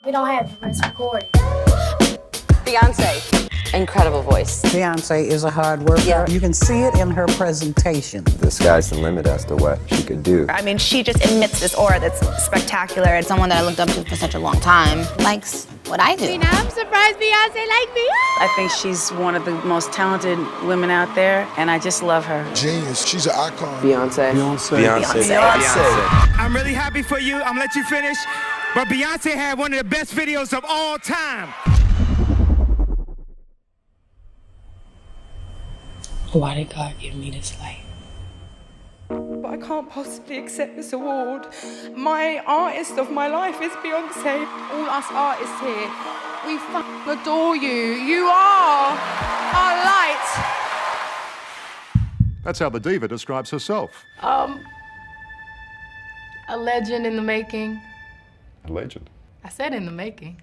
We don't have the rest recorded. Beyonce, incredible voice. Beyonce is a hard worker. Yeah. You can see it in her presentation. The sky's the limit as to what she could do. I mean, she just emits this aura that's spectacular. It's someone that I looked up to for such a long time. Likes what I do. I'm surprised Beyonce like me. I think she's one of the most talented women out there, and I just love her. Genius. She's an icon. Beyonce. I'm really happy for you. I'm gonna let you finish. But Beyonce had one of the best videos of all time. Why did God give me this life? But I can't possibly accept this award. My artist of my life is Beyonce. All us artists here, we f***ing adore you. You are our light. That's how the diva describes herself. A legend in the making. A legend. I said in the making.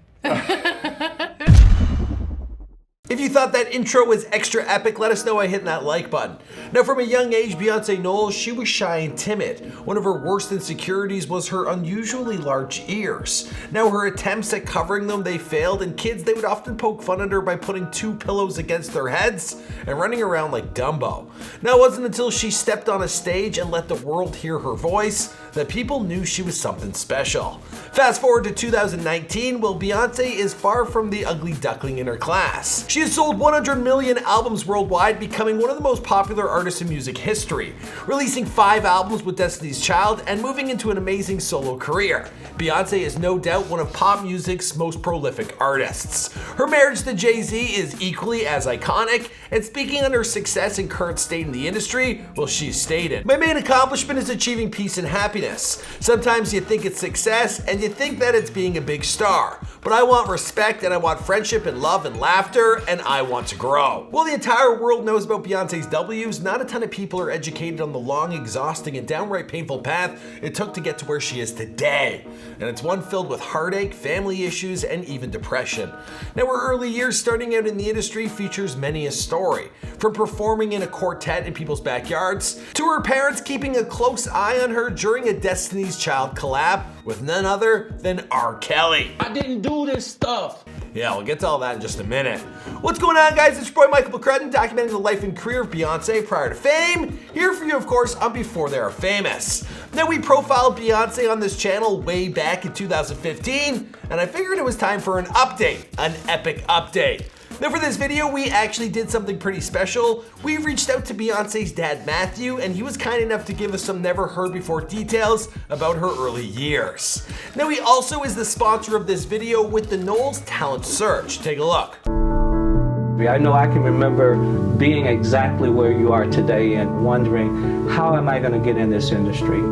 If you thought that intro was extra epic, let us know by hitting that like button. Now, from a young age, Beyonce Knowles, she was shy and timid. One of her worst insecurities was her unusually large ears. Now, her attempts at covering them, they failed, and kids, they would often poke fun at her by putting 2 pillows against their heads and running around like Dumbo. Now, it wasn't until she stepped on a stage and let the world hear her voice that people knew she was something special. Fast forward to 2019, well, Beyonce is far from the ugly duckling in her class. She has sold 100 million albums worldwide, becoming one of the most popular artists in music history, releasing 5 albums with Destiny's Child and moving into an amazing solo career. Beyonce is no doubt one of pop music's most prolific artists. Her marriage to Jay-Z is equally as iconic, and speaking on her success and current state in the industry, well, she stated, "My main accomplishment is achieving peace and happiness. Sometimes you think it's success and you think that it's being a big star, but I want respect and I want friendship and love and laughter, and I want to grow." While the entire world knows about Beyonce's W's, not a ton of people are educated on the long, exhausting, and downright painful path it took to get to where she is today. And it's one filled with heartache, family issues, and even depression. Now, her early years starting out in the industry features many a story, from performing in a quartet in people's backyards, to her parents keeping a close eye on her during a Destiny's Child collab with none other than R. Kelly. I didn't do this stuff. Yeah, we'll get to all that in just a minute. What's going on, guys? It's your boy Michael McCrudden, documenting the life and career of Beyonce prior to fame. Here for you, of course, on Before They Are Famous. Now, we profiled Beyonce on this channel way back in 2015, and I figured it was time for an update, an epic update. Now, for this video, we actually did something pretty special. We reached out to Beyonce's dad, Matthew, and he was kind enough to give us some never heard before details about her early years. Now, he also is the sponsor of this video with the Knowles Talent Search. Take a look. I know I can remember being exactly where you are today and wondering, how am I going to get in this industry?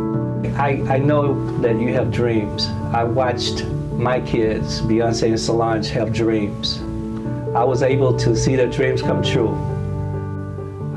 I know that you have dreams. I watched my kids, Beyonce and Solange, have dreams. I was able to see their dreams come true.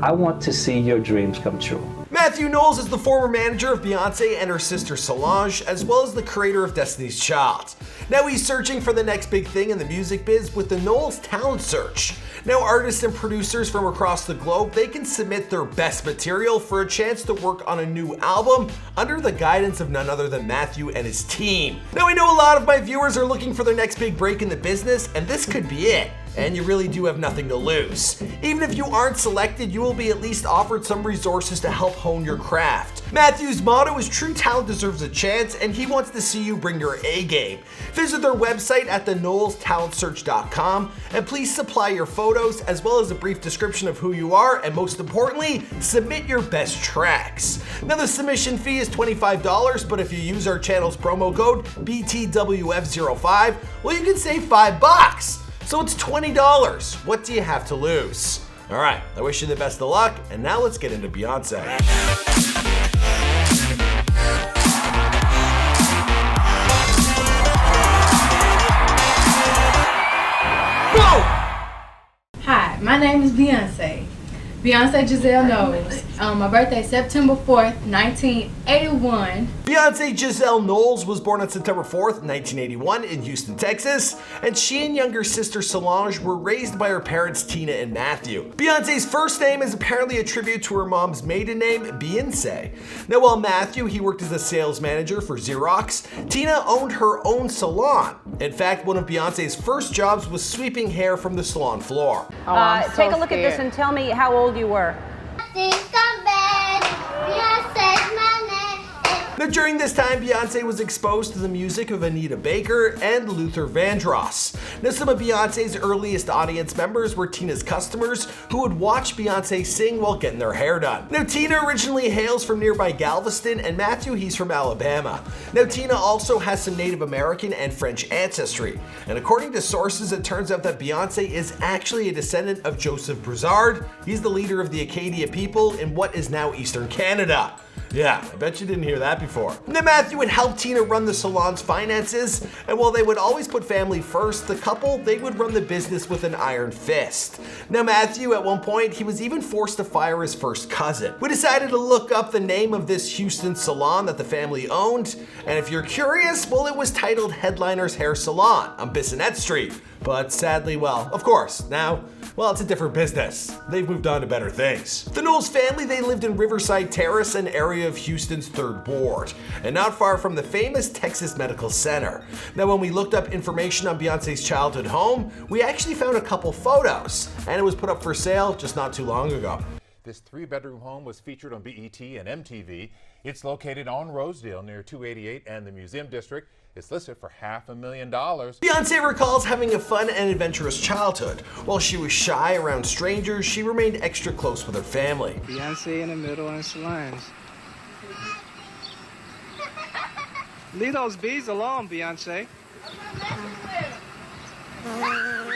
I want to see your dreams come true. Matthew Knowles is the former manager of Beyonce and her sister Solange, as well as the creator of Destiny's Child. Now he's searching for the next big thing in the music biz with the Knowles Talent Search. Now, artists and producers from across the globe, they can submit their best material for a chance to work on a new album under the guidance of none other than Matthew and his team. Now, I know a lot of my viewers are looking for their next big break in the business, and this could be it. And you really do have nothing to lose. Even if you aren't selected, you will be at least offered some resources to help hone your craft. Matthew's motto is true talent deserves a chance, and he wants to see you bring your A game. Visit their website at theknowlestalentsearch.com, and please supply your photos as well as a brief description of who you are, and most importantly, submit your best tracks. Now, the submission fee is $25, but if you use our channel's promo code BTWF05, well, you can save $5. So it's $20. What do you have to lose? All right, I wish you the best of luck, and now let's get into Beyonce. Hi, my name is Beyonce. Beyonce Giselle Knowles. My birthday is September 4th, 1981. Beyonce Giselle Knowles was born on September 4th, 1981 in Houston, Texas, and she and younger sister Solange were raised by her parents Tina and Matthew. Beyonce's first name is apparently a tribute to her mom's maiden name, Beyoncé. Now while Matthew, he worked as a sales manager for Xerox, Tina owned her own salon. In fact, one of Beyonce's first jobs was sweeping hair from the salon floor. Take a look at this and tell me how old you were. Now during this time, Beyonce was exposed to the music of Anita Baker and Luther Vandross. Now some of Beyonce's earliest audience members were Tina's customers who would watch Beyonce sing while getting their hair done. Now Tina originally hails from nearby Galveston, and Matthew, he's from Alabama. Now Tina also has some Native American and French ancestry. And according to sources, it turns out that Beyonce is actually a descendant of Joseph Broussard. He's the leader of the Acadia people in what is now Eastern Canada. Yeah, I bet you didn't hear that before. Now Matthew would help Tina run the salon's finances, and while they would always put family first, the couple, they would run the business with an iron fist. Now Matthew, at one point, he was even forced to fire his first cousin. We decided to look up the name of this Houston salon that the family owned, and if you're curious, well, it was titled Headliner's Hair Salon on Bissonnette Street. But sadly, well, of course, now, well, it's a different business. They've moved on to better things. The Knowles family, they lived in Riverside Terrace, an area of Houston's 3rd Ward, and not far from the famous Texas Medical Center. Now, when we looked up information on Beyonce's childhood home, we actually found a couple photos, and it was put up for sale just not too long ago. This 3-bedroom home was featured on BET and MTV. It's located on Rosedale near 288 and the Museum District. It's listed for $500,000. Beyonce recalls having a fun and adventurous childhood. While she was shy around strangers, she remained extra close with her family. Beyonce in the middle and Solange. Leave those bees alone, Beyonce.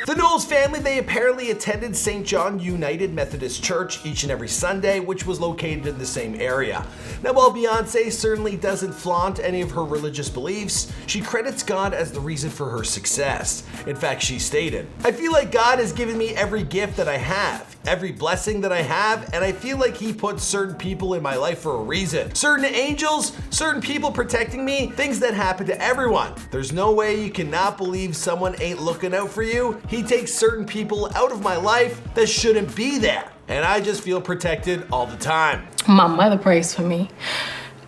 The Knowles family, they apparently attended St. John United Methodist Church each and every Sunday, which was located in the same area. Now, while Beyonce certainly doesn't flaunt any of her religious beliefs, she credits God as the reason for her success. In fact, she stated, "I feel like God has given me every gift that I have, every blessing that I have, and I feel like He put certain people in my life for a reason. Certain angels, certain people protecting me, things that happen to everyone. There's no way you cannot believe someone ain't looking out for you. He takes certain people out of my life that shouldn't be there, and I just feel protected all the time." My mother prays for me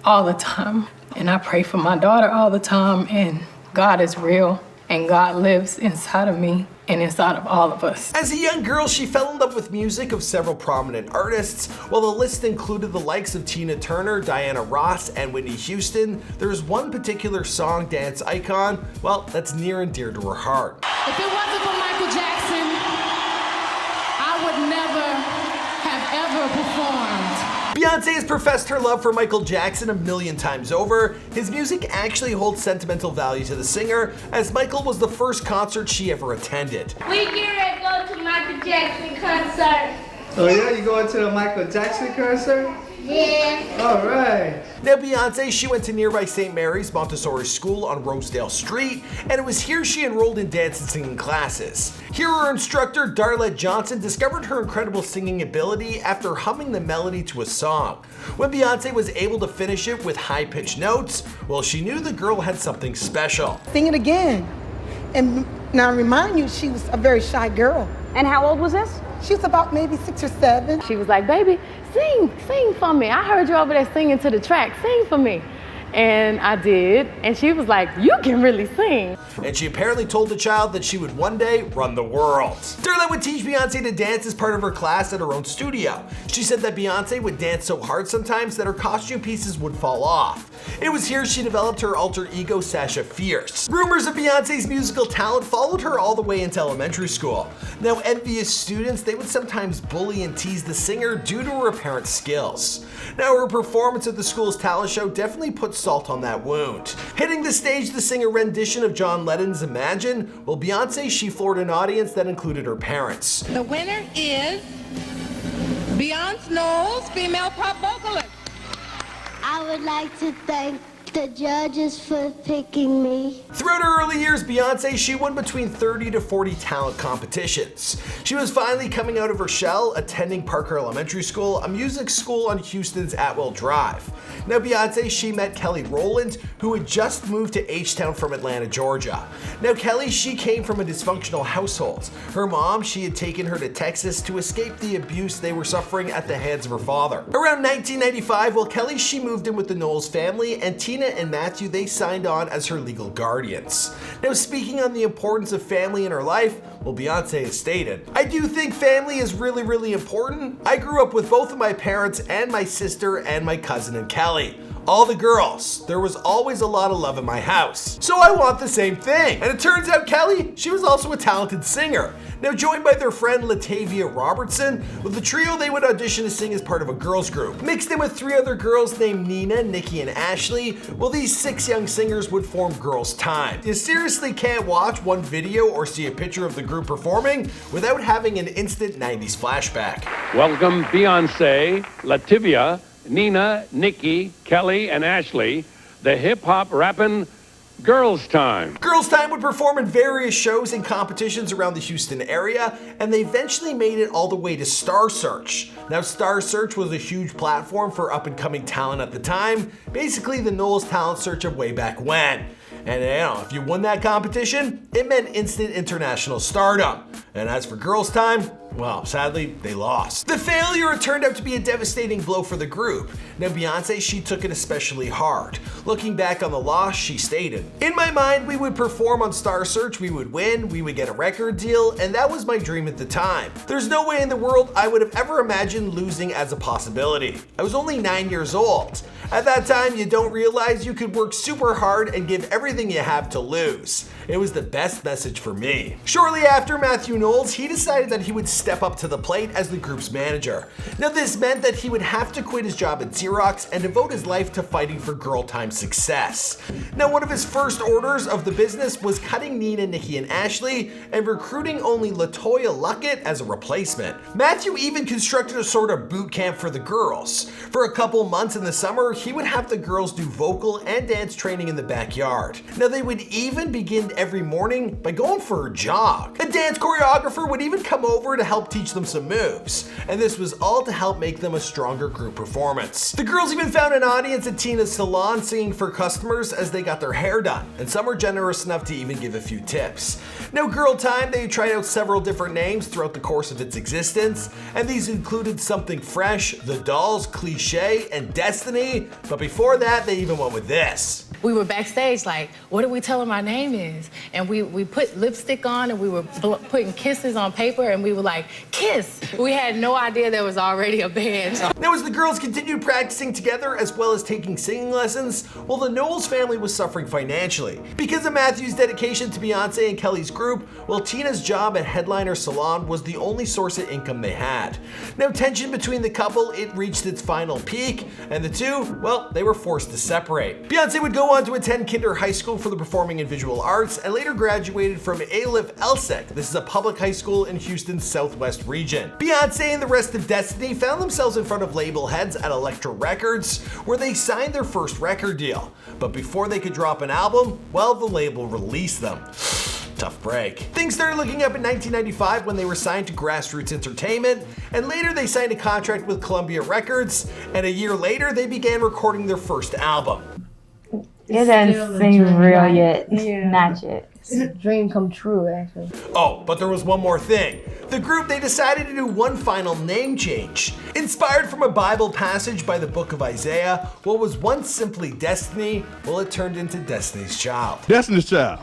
all the time, and I pray for my daughter all the time, and God is real, and God lives inside of me and inside of all of us. As a young girl, she fell in love with music of several prominent artists. While the list included the likes of Tina Turner, Diana Ross, and Whitney Houston, there's one particular song dance icon, well, that's near and dear to her heart. If it wasn't for Michael Jackson, I would never have ever performed. Beyonce has professed her love for Michael Jackson a million times over. His music actually holds sentimental value to the singer, as Michael was the first concert she ever attended. We get ready to go to Michael Jackson concert. Oh yeah, you going to the Michael Jackson concert? Yeah. All right. Now Beyonce, she went to nearby St. Mary's Montessori School on Rosedale Street, and it was here she enrolled in dance and singing classes. Here her instructor, Darlette Johnson, discovered her incredible singing ability after humming the melody to a song. When Beyonce was able to finish it with high-pitched notes, well, she knew the girl had something special. Sing it again. And now remind you, she was a very shy girl. And how old was this? She was about maybe 6 or 7. She was like, "Baby, sing for me. I heard you over there singing to the track. Sing for me." And I did, and she was like, "You can really sing." And she apparently told the child that she would one day run the world. Darlette would teach Beyonce to dance as part of her class at her own studio. She said that Beyonce would dance so hard sometimes that her costume pieces would fall off. It was here she developed her alter ego, Sasha Fierce. Rumors of Beyonce's musical talent followed her all the way into elementary school. Now, envious students, they would sometimes bully and tease the singer due to her apparent skills. Now, her performance at the school's talent show definitely put salt on that wound. Hitting the stage to sing a rendition of John Lennon's Imagine, well, Beyonce, she floored an audience that included her parents. The winner is Beyonce Knowles, female pop vocalist. I would like to thank the judges for picking me. Throughout her early years, Beyonce, she won between 30 to 40 talent competitions. She was finally coming out of her shell, attending Parker Elementary School, a music school on Houston's Atwell Drive. Now Beyonce, she met Kelly Rowland, who had just moved to H-Town from Atlanta, Georgia. Now Kelly, she came from a dysfunctional household. Her mom, she had taken her to Texas to escape the abuse they were suffering at the hands of her father. Around 1995, well, Kelly, she moved in with the Knowles family, and Tina and Matthew, they signed on as her legal guardians. Now, speaking on the importance of family in her life, well, Beyonce has stated, "I do think family is really, really important. I grew up with both of my parents and my sister and my cousin and Kelly. All the girls. There was always a lot of love in my house. So I want the same thing." And it turns out Kelly, she was also a talented singer. Now joined by their friend Latavia Robertson, with the trio they would audition to sing as part of a girls group. Mixed in with 3 other girls named Nina, Nikki, and Ashley, well, these 6 young singers would form Girls Time. You seriously can't watch one video or see a picture of the group performing without having an instant 90s flashback. Welcome Beyonce, Latavia, Nina, Nikki, Kelly, and Ashley, the hip-hop rapping Girls Time. Girls Time would perform in various shows and competitions around the Houston area, and they eventually made it all the way to Star Search. Now, Star Search was a huge platform for up-and-coming talent at the time, basically the Knowles talent search of way back when. And you know, if you won that competition, it meant instant international stardom. And as for Girls Time, well, sadly, they lost. The failure turned out to be a devastating blow for the group. Now, Beyonce, she took it especially hard. Looking back on the loss, she stated, "In my mind, we would perform on Star Search, we would win, we would get a record deal, and that was my dream at the time. There's no way in the world I would have ever imagined losing as a possibility. I was only 9 years old. At that time, you don't realize you could work super hard and give everything you have to lose. It was the best message for me." Shortly after, Matthew Knowles, he decided that he would step up to the plate as the group's manager. Now this meant that he would have to quit his job at Xerox and devote his life to fighting for Girl Time's success. Now one of his first orders of the business was cutting Nina, Nikki, and Ashley and recruiting only LaToya Luckett as a replacement. Matthew even constructed a sort of boot camp for the girls. For a couple months in the summer, he would have the girls do vocal and dance training in the backyard. Now they would even begin every morning by going for a jog. A dance choreographer would even come over to help teach them some moves, and this was all to help make them a stronger group performance. The girls even found an audience at Tina's salon singing for customers as they got their hair done, and some were generous enough to even give a few tips. Now Girl Time, they tried out several different names throughout the course of its existence, and these included Something Fresh, The Dolls, Cliche, and Destiny, but before that they even went with this. We were backstage like, what do we tell them our name is? And we put lipstick on and we were putting kisses on paper and we were like, kiss. We had no idea there was already a band. Now as the girls continued practicing together as well as taking singing lessons, well, the Knowles family was suffering financially. Because of Matthew's dedication to Beyonce and Kelly's group, well, Tina's job at Headliner Salon was the only source of income they had. Now tension between the couple, it reached its final peak, and the two, well, they were forced to separate. Beyonce would go on to attend Kinder High School for the Performing and Visual Arts and later graduated from Aleph Elsek. This is a public high school in Houston's southwest region. Beyonce and the rest of Destiny found themselves in front of label heads at Elektra Records, where they signed their first record deal. But before they could drop an album, well, the label released them. Tough break. Things started looking up in 1995 when they were signed to Grassroots Entertainment, and later they signed a contract with Columbia Records, and a year later they began recording their first album. It doesn't seem real yet. Yeah. Not yet. It's a dream come true, actually. Oh, but there was one more thing. The group, they decided to do one final name change. Inspired from a Bible passage by the book of Isaiah, what was once simply Destiny, well, it turned into Destiny's Child. Destiny's Child.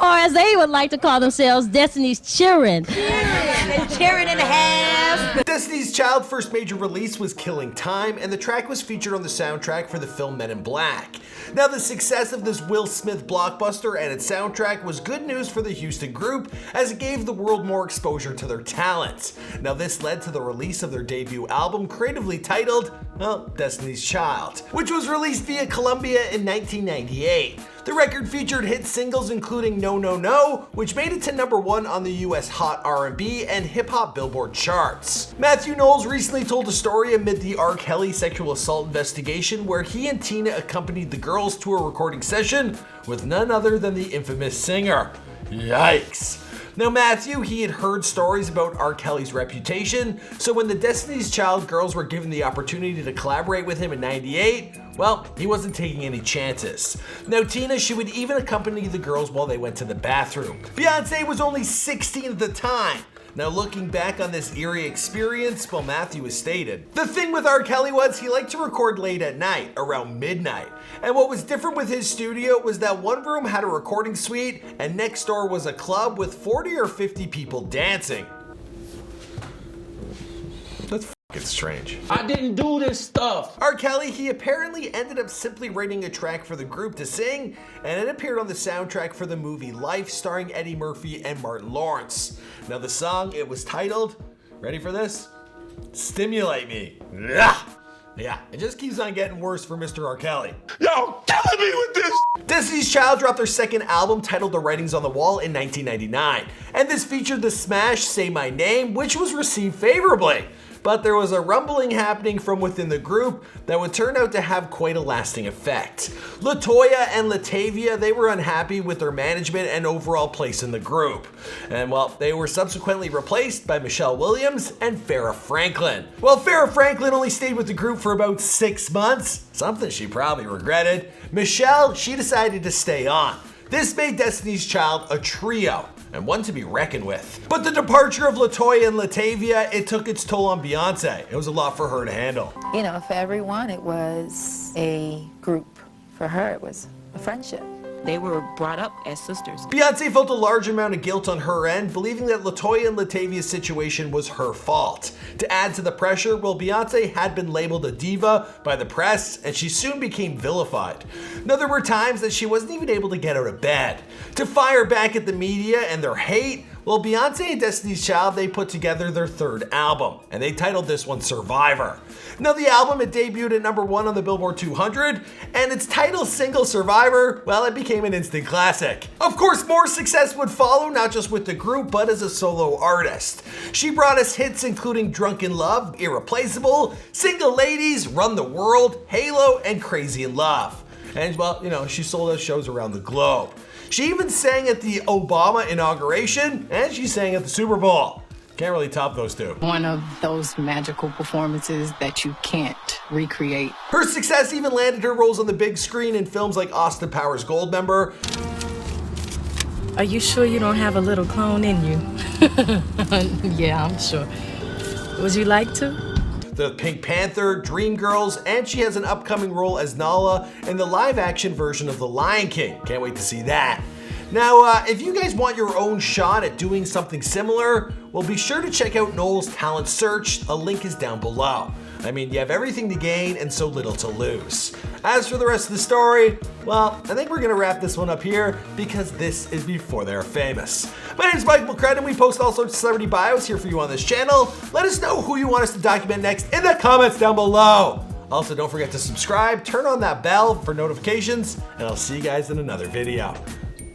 Or as they would like to call themselves, Destiny's Children. Children in the house. Destiny's Child first major release was Killing Time, and the track was featured on the soundtrack for the film Men in Black. Now the success of this Will Smith blockbuster and its soundtrack was good news for the Houston group, as it gave the world more exposure to their talent. Now this led to the release of their debut album, creatively titled, well, Destiny's Child, which was released via Columbia in 1998. The record featured hit singles including No No No, which made it to #1 on the US Hot R&B and Hip Hop Billboard charts. Matthew Knowles recently told a story amid the R. Kelly sexual assault investigation where he and Tina accompanied the girls to a recording session with none other than the infamous singer. Yikes. Now Matthew, he had heard stories about R. Kelly's reputation, so when the Destiny's Child girls were given the opportunity to collaborate with him in '98, well, he wasn't taking any chances. Now Tina, she would even accompany the girls while they went to the bathroom. Beyonce was only 16 at the time. Now looking back on this eerie experience, well, Matthew has stated, the thing with R. Kelly was he liked to record late at night, around midnight. And what was different with his studio was that one room had a recording suite and next door was a club with 40 or 50 people dancing. That's fucking strange. I didn't do this stuff. R. Kelly, he apparently ended up simply writing a track for the group to sing, and it appeared on the soundtrack for the movie Life starring Eddie Murphy and Martin Lawrence. Now the song, it was titled, ready for this? Stimulate Me. Yeah, it just keeps on getting worse for Mr. R. Kelly. Yo, killing me with this! Destiny's Child dropped their second album titled The Writings on the Wall in 1999, and this featured the smash Say My Name, which was received favorably. But there was a rumbling happening from within the group that would turn out to have quite a lasting effect. LaToya and Latavia, they were unhappy with their management and overall place in the group. And well, they were subsequently replaced by Michelle Williams and Farrah Franklin. Well, Farrah Franklin only stayed with the group for about 6 months, something she probably regretted. Michelle, she decided to stay on. This made Destiny's Child a trio, and one to be reckoned with. But the departure of LaToya and Latavia, it took its toll on Beyonce. It was a lot for her to handle. You know, for everyone, it was a group. For her, it was a friendship. They were brought up as sisters. Beyonce felt a large amount of guilt on her end, believing that LaToya and Latavia's situation was her fault. To add to the pressure, well, Beyonce had been labeled a diva by the press, and she soon became vilified. Now, there were times that she wasn't even able to get out of bed. To fire back at the media and their hate, well, Beyonce and Destiny's Child, they put together their third album, and they titled this one Survivor. Now, the album, it debuted at #1 on the Billboard 200, and its title single, Survivor, well, it became an instant classic. Of course, more success would follow, not just with the group, but as a solo artist. She brought us hits including Drunken Love, Irreplaceable, Single Ladies, Run the World, Halo, and Crazy in Love. And well, you know, she sold out shows around the globe. She even sang at the Obama inauguration, and she sang at the Super Bowl. Can't really top those two. One of those magical performances that you can't recreate. Her success even landed her roles on the big screen in films like Austin Powers' Goldmember. Are you sure you don't have a little clone in you? Yeah, I'm sure. Would you like to? The Pink Panther, Dreamgirls, and she has an upcoming role as Nala in the live-action version of The Lion King. Can't wait to see that. Now, if you guys want your own shot at doing something similar, well, be sure to check out Knowles' Talent Search. A link is down below. I mean, you have everything to gain and so little to lose. As for the rest of the story, well, I think we're gonna wrap this one up here because this is before they're famous. My name is Mike McCredden, and we post all sorts of celebrity bios here for you on this channel. Let us know who you want us to document next in the comments down below. Also, don't forget to subscribe, turn on that bell for notifications, and I'll see you guys in another video.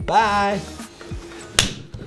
Bye.